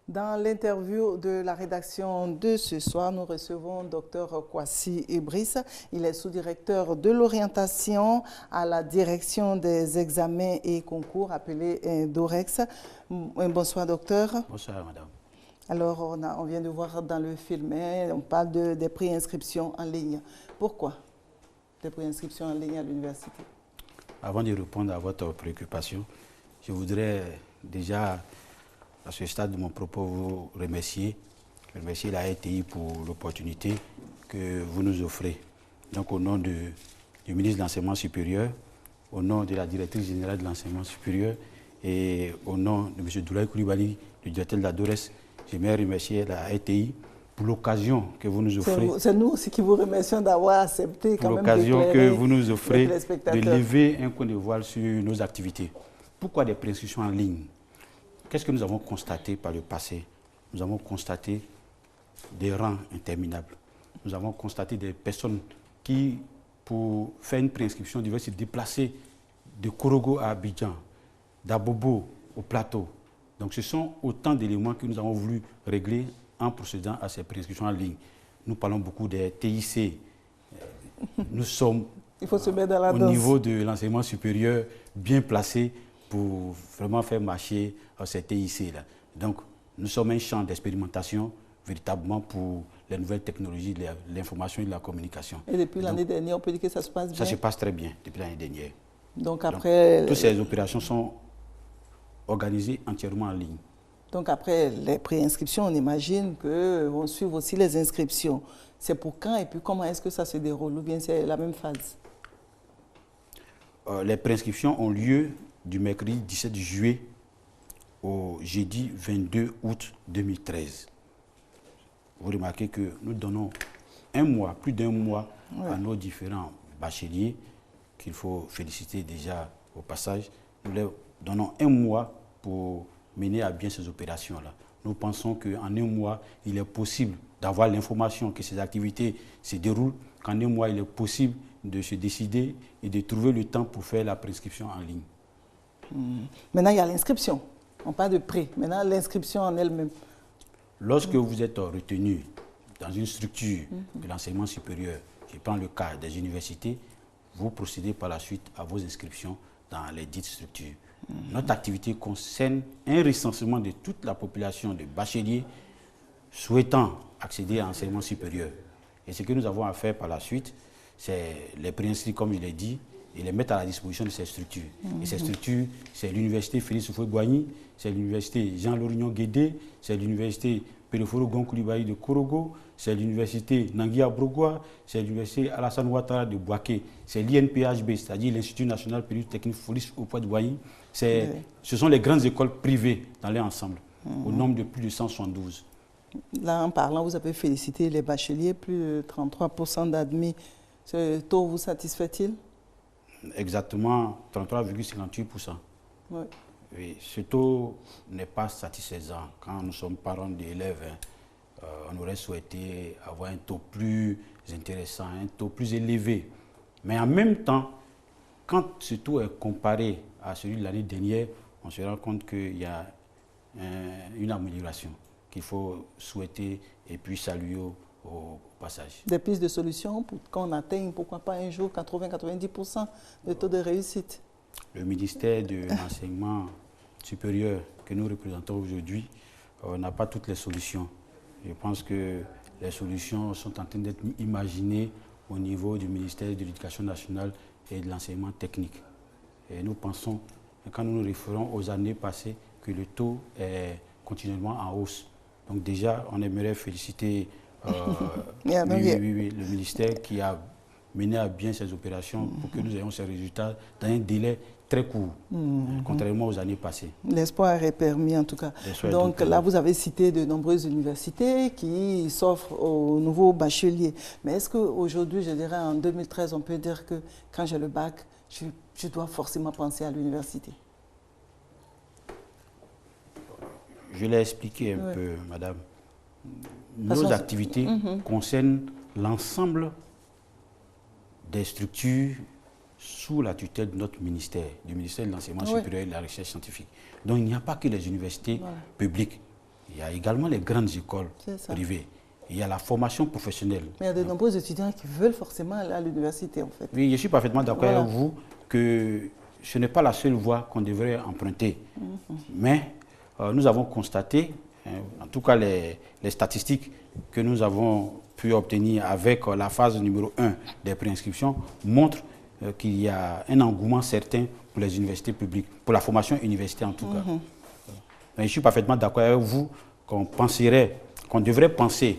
Dans l'interview de la rédaction de ce soir, nous recevons Dr Kwasi Idriss. Il est sous-directeur de l'orientation à la direction des examens et concours, appelé DOREX. Bonsoir, docteur. Bonsoir, madame. Alors, on vient de voir dans le film, on parle des préinscriptions en ligne. Pourquoi des préinscriptions en ligne à l'université? Avant de répondre à votre préoccupation, je voudrais déjà, à ce stade de mon propos, vous remercier la RTI pour l'opportunité que vous nous offrez. Donc, au nom du ministre de l'Enseignement supérieur, au nom de la directrice générale de l'Enseignement supérieur et au nom de M. Doulaye Coulibaly, le directeur de la DORES, j'aimerais remercier la RTI pour l'occasion que vous nous offrez. C'est nous aussi qui vous remercions d'avoir accepté quand même l'occasion que vous nous offrez de lever un coin de voile sur nos activités. Pourquoi des préinscriptions en ligne? Qu'est-ce que nous avons constaté par le passé? Nous avons constaté des rangs interminables. Nous avons constaté des personnes qui, pour faire une préinscription, devaient se déplacer de Korogo à Abidjan, d'Abobo au plateau. Donc ce sont autant d'éléments que nous avons voulu régler en procédant à ces préinscriptions en ligne. Nous parlons beaucoup des TIC. Nous sommes Il faut se mettre dans la au danse. niveau de l'enseignement supérieur bien placés pour vraiment faire marcher ces TIC-là. Donc, nous sommes un champ d'expérimentation véritablement pour les nouvelles technologies de l'information et de la communication. Et depuis l'année dernière, on peut dire que ça se passe bien? Ça se passe très bien depuis l'année dernière. Donc, après... toutes ces opérations sont organisées entièrement en ligne. Donc, après les préinscriptions, on imagine que vont suivre aussi les inscriptions. C'est pour quand et puis comment est-ce que ça se déroule? Ou bien c'est la même phase? Les préinscriptions ont lieu du mercredi 17 juillet au jeudi 22 août 2013. Vous remarquez que nous donnons un mois, plus d'un mois à nos différents bacheliers, qu'il faut féliciter déjà au passage. Nous leur donnons un mois pour mener à bien ces opérations-là. Nous pensons qu'en un mois, il est possible d'avoir l'information que ces activités se déroulent, qu'en un mois, il est possible de se décider et de trouver le temps pour faire la prescription en ligne. Maintenant, il y a l'inscription. On parle de pré. Maintenant, l'inscription en elle-même. Lorsque vous êtes retenu dans une structure de l'enseignement supérieur, je prends le cas des universités, vous procédez par la suite à vos inscriptions dans les dites structures. Notre activité concerne un recensement de toute la population de bacheliers souhaitant accéder à l'enseignement supérieur. Et ce que nous avons à faire par la suite, c'est les préinscrire, comme je l'ai dit, et les mettre à la disposition de ces structures. Et ces structures, c'est l'université Félix Houphouët-Boigny, c'est l'université Jean-Laurignon Guédé, c'est l'université Pédoforo Gon-Coulibaly de Korogo, c'est l'université Nangui Abrogwa, c'est l'université Alassane Ouattara de Bouaké, c'est l'INPHB, c'est-à-dire l'Institut national pédotechnique Félix Houphouët-Boigny. Ce sont les grandes écoles privées dans leur ensemble, au nombre de plus de 172. Là, en parlant, vous avez félicité les bacheliers, plus de 33% d'admis. Ce taux vous satisfait-il? Exactement 33,58%. Oui. Oui, ce taux n'est pas satisfaisant. Quand nous sommes parents d'élèves, on aurait souhaité avoir un taux plus intéressant, un taux plus élevé. Mais en même temps, quand ce taux est comparé à celui de l'année dernière, on se rend compte qu'il y a une amélioration qu'il faut souhaiter et puis saluer au passage. Des pistes de solutions pour qu'on atteigne, pourquoi pas un jour, 80-90% de taux de réussite? Le ministère de l'Enseignement supérieur que nous représentons aujourd'hui n'a pas toutes les solutions. Je pense que les solutions sont en train d'être imaginées au niveau du ministère de l'Éducation nationale et de l'enseignement technique. Et nous pensons, quand nous nous référons aux années passées, que le taux est continuellement en hausse. Donc déjà, on aimerait féliciter le ministère qui a mené à bien ces opérations pour que nous ayons ces résultats dans un délai très court, contrairement aux années passées. L'espoir est permis en tout cas. Donc là, vous avez cité de nombreuses universités qui s'offrent aux nouveaux bacheliers. Mais est-ce qu'aujourd'hui, je dirais en 2013, on peut dire que quand j'ai le bac, je dois forcément penser à l'université? Je l'ai expliqué un peu, madame. Nos activités concernent l'ensemble des structures sous la tutelle de notre ministère, du ministère de l'Enseignement supérieur et de la Recherche scientifique. Donc il n'y a pas que les universités publiques, il y a également les grandes écoles privées. Il y a la formation professionnelle. Mais il y a de nombreux étudiants qui veulent forcément aller à l'université, en fait. Oui, je suis parfaitement d'accord avec vous que ce n'est pas la seule voie qu'on devrait emprunter. Mais nous avons constaté, en tout cas les statistiques que nous avons pu obtenir avec la phase numéro 1 des préinscriptions montrent qu'il y a un engouement certain pour les universités publiques, pour la formation universitaire en tout cas. Mais je suis parfaitement d'accord avec vous qu'on devrait penser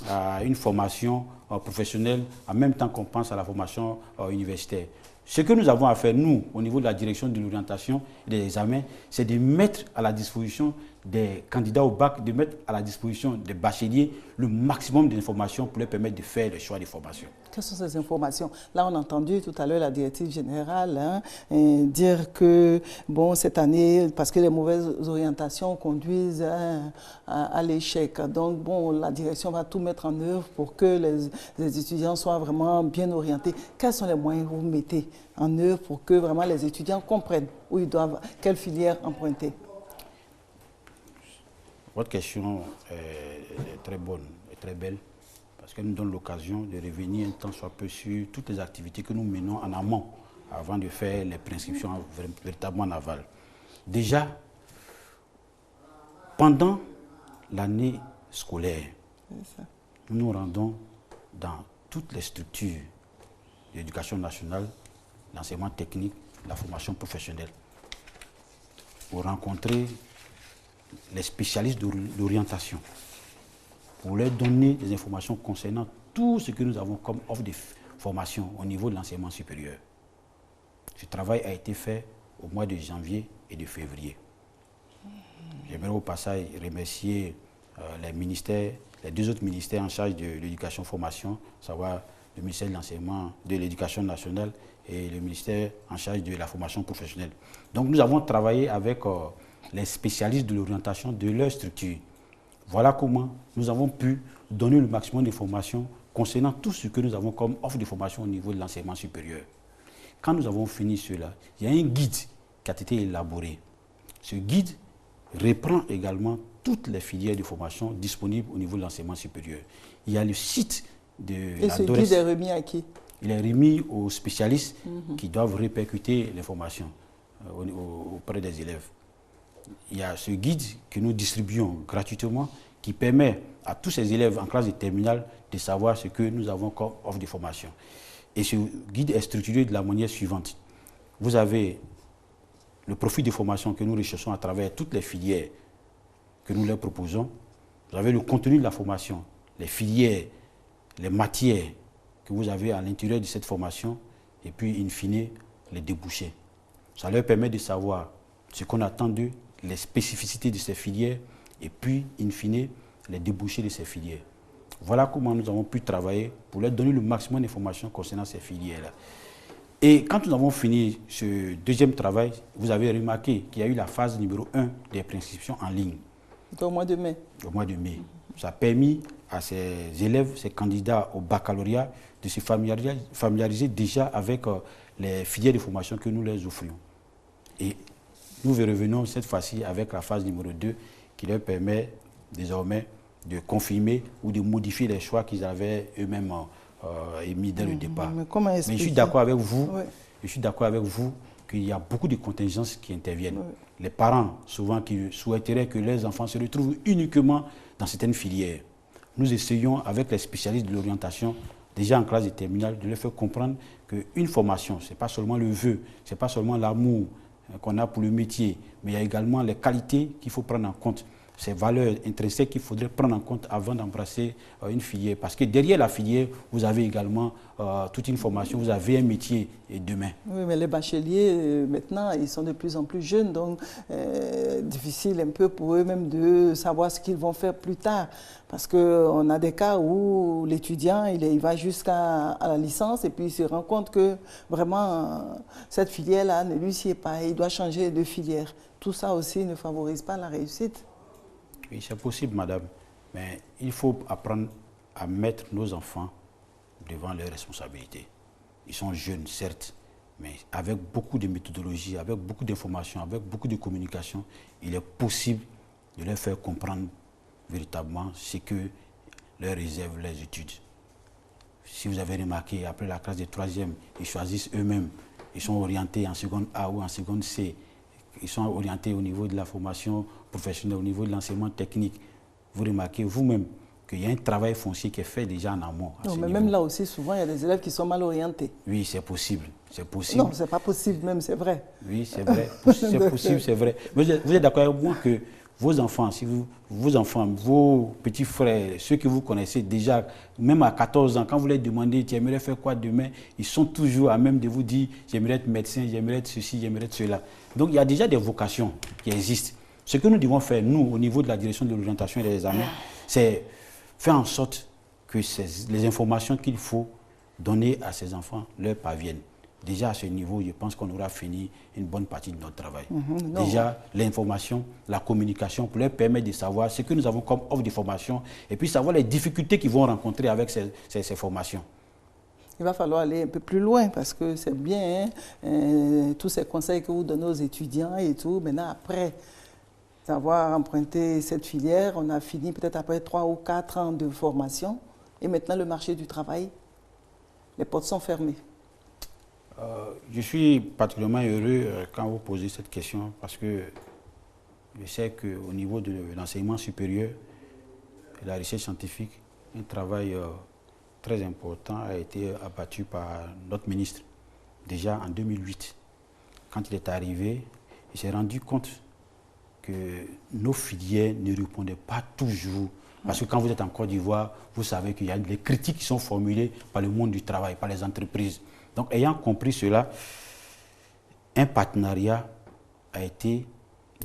à une formation professionnelle en même temps qu'on pense à la formation universitaire. Ce que nous avons à faire, nous, au niveau de la direction de l'orientation et des examens, c'est de mettre à la disposition des candidats au bac, de mettre à la disposition des bacheliers le maximum d'informations pour leur permettre de faire le choix des formations. Quelles sont ces informations? Là, on a entendu tout à l'heure la directive générale dire que, bon, cette année, parce que les mauvaises orientations conduisent à l'échec. Donc, bon, la direction va tout mettre en œuvre pour que les étudiants soient vraiment bien orientés. Quels sont les moyens que vous mettez en œuvre pour que vraiment les étudiants comprennent où ils doivent, quelle filière emprunter? Votre question est très bonne et très belle parce qu'elle nous donne l'occasion de revenir un temps soit peu sur toutes les activités que nous menons en amont avant de faire les préinscriptions véritablement en aval. Déjà, pendant l'année scolaire, nous nous rendons dans toutes les structures de l'éducation nationale, l'enseignement technique, la formation professionnelle, pour rencontrer les spécialistes d'orientation, pour leur donner des informations concernant tout ce que nous avons comme offre de formation au niveau de l'enseignement supérieur. Ce travail a été fait au mois de janvier et de février. J'aimerais au passage remercier les deux autres ministères en charge de l'éducation formation, à savoir le ministère de l'enseignement, de l'éducation nationale et le ministère en charge de la formation professionnelle. Donc nous avons travaillé avec les spécialistes de l'orientation de leur structure. Voilà comment nous avons pu donner le maximum d'informations concernant tout ce que nous avons comme offre de formation au niveau de l'enseignement supérieur. Quand nous avons fini cela, il y a un guide qui a été élaboré. Ce guide reprend également toutes les filières de formation disponibles au niveau de l'enseignement supérieur. Il y a le site de l'adresse. Et ce guide est remis à qui? Il est remis aux spécialistes qui doivent répercuter l'information auprès des élèves. Il y a ce guide que nous distribuons gratuitement qui permet à tous ces élèves en classe de terminale de savoir ce que nous avons comme offre de formation. Et ce guide est structuré de la manière suivante. Vous avez le profil de formation que nous recherchons à travers toutes les filières que nous leur proposons. Vous avez le contenu de la formation, les filières, les matières que vous avez à l'intérieur de cette formation et puis, in fine, les débouchés. Ça leur permet de savoir ce qu'on attend d'eux, les spécificités de ces filières et puis, in fine, les débouchés de ces filières. Voilà comment nous avons pu travailler pour leur donner le maximum d'informations concernant ces filières-là. Et quand nous avons fini ce deuxième travail, vous avez remarqué qu'il y a eu la phase numéro 1 des préinscriptions en ligne. Au mois de mai. Au mois de mai. Ça a permis à ces élèves, ces candidats au baccalauréat, de se familiariser déjà avec les filières de formation que nous leur offrions. Et nous revenons cette fois-ci avec la phase numéro 2 qui leur permet désormais de confirmer ou de modifier les choix qu'ils avaient eux-mêmes émis dès le départ. Mais je suis d'accord avec vous, qu'il y a beaucoup de contingences qui interviennent. Les parents, souvent, qui souhaiteraient que leurs enfants se retrouvent uniquement dans certaines filières. Nous essayons, avec les spécialistes de l'orientation, déjà en classe de terminale, de leur faire comprendre qu'une formation, ce n'est pas seulement le vœu, ce n'est pas seulement l'amour qu'on a pour le métier, mais il y a également les qualités qu'il faut prendre en compte, ces valeurs intrinsèques qu'il faudrait prendre en compte avant d'embrasser une filière. Parce que derrière la filière, vous avez également toute une formation, vous avez un métier demain. Oui, mais les bacheliers, maintenant, ils sont de plus en plus jeunes, donc difficile un peu pour eux-mêmes de savoir ce qu'ils vont faire plus tard. Parce qu'on a des cas où l'étudiant, il va jusqu'à la licence et puis il se rend compte que vraiment, cette filière-là ne lui sied pas et il doit changer de filière. Tout ça aussi ne favorise pas la réussite. Oui, c'est possible, madame. Mais il faut apprendre à mettre nos enfants devant leurs responsabilités. Ils sont jeunes, certes, Mais avec beaucoup de méthodologie, avec beaucoup d'informations, avec beaucoup de communication, il est possible de leur faire comprendre véritablement ce que leur réservent les études. Si vous avez remarqué, après la classe de 3e, ils choisissent eux-mêmes. Ils sont orientés en seconde A ou en seconde C. Ils sont orientés au niveau de la formation professionnelle, au niveau de l'enseignement technique. Vous remarquez vous-même qu'il y a un travail foncier qui est fait déjà en amont. Non, mais même là aussi, souvent, il y a des élèves qui sont mal orientés. Oui, c'est possible. C'est possible. Non, c'est pas possible même, c'est vrai. Oui, c'est vrai. C'est possible, c'est vrai. Vous êtes d'accord avec moi que vos enfants, vos petits frères, ceux que vous connaissez déjà, même à 14 ans, quand vous leur demandez, tu aimerais faire quoi demain, ils sont toujours à même de vous dire, j'aimerais être médecin, j'aimerais être ceci, j'aimerais être cela. Donc il y a déjà des vocations qui existent. Ce que nous devons faire, nous, au niveau de la direction de l'orientation et des examens, c'est faire en sorte que les informations qu'il faut donner à ces enfants leur parviennent. Déjà à ce niveau, je pense qu'on aura fini une bonne partie de notre travail. Déjà, l'information, la communication pour leur permettre de savoir ce que nous avons comme offre de formation et puis savoir les difficultés qu'ils vont rencontrer avec ces formations. Il va falloir aller un peu plus loin parce que c'est bien, hein, tous ces conseils que vous donnez aux étudiants et tout. Maintenant, après avoir emprunté cette filière, on a fini peut-être après 3 ou 4 ans de formation et maintenant le marché du travail, les portes sont fermées. Je suis particulièrement heureux quand vous posez cette question parce que je sais qu'au niveau de l'enseignement supérieur et la recherche scientifique, un travail très important a été abattu par notre ministre déjà en 2008. Quand il est arrivé, il s'est rendu compte que nos filières ne répondaient pas toujours. Parce que quand vous êtes en Côte d'Ivoire, vous savez qu'il y a des critiques qui sont formulées par le monde du travail, par les entreprises. Donc, ayant compris cela, un partenariat a été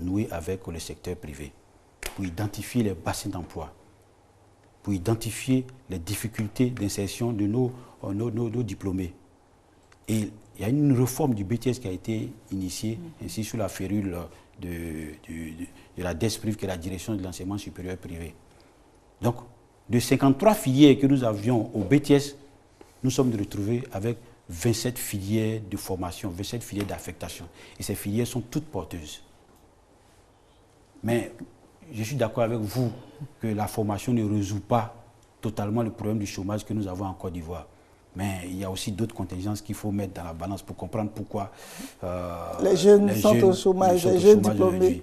noué avec le secteur privé pour identifier les bassins d'emploi, pour identifier les difficultés d'insertion de nos diplômés. Et il y a une réforme du BTS qui a été initiée, ainsi sous la férule de la DESPRIV, qui est la direction de l'enseignement supérieur privé. Donc, de 53 filières que nous avions au BTS, nous sommes retrouvés avec 27 filières de formation, 27 filières d'affectation. Et ces filières sont toutes porteuses. Mais je suis d'accord avec vous que la formation ne résout pas totalement le problème du chômage que nous avons en Côte d'Ivoire. Mais il y a aussi d'autres contingences qu'il faut mettre dans la balance pour comprendre pourquoi les jeunes sont au chômage, les jeunes diplômés.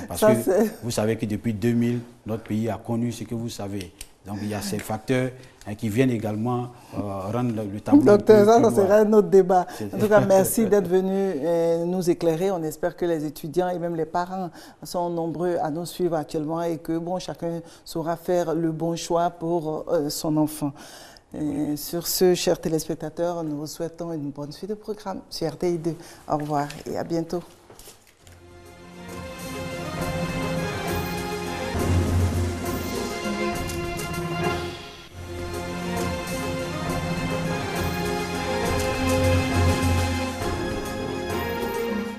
Parce que vous savez que depuis 2000, notre pays a connu ce que vous savez. Donc il y a ces facteurs qui viennent également rendre le tableau. Docteur, ça sera un autre débat. En tout cas, merci d'être venu nous éclairer. On espère que les étudiants et même les parents sont nombreux à nous suivre actuellement et que bon, chacun saura faire le bon choix pour son enfant. Et sur ce, chers téléspectateurs, nous vous souhaitons une bonne suite de programme sur RTI2. Au revoir et à bientôt.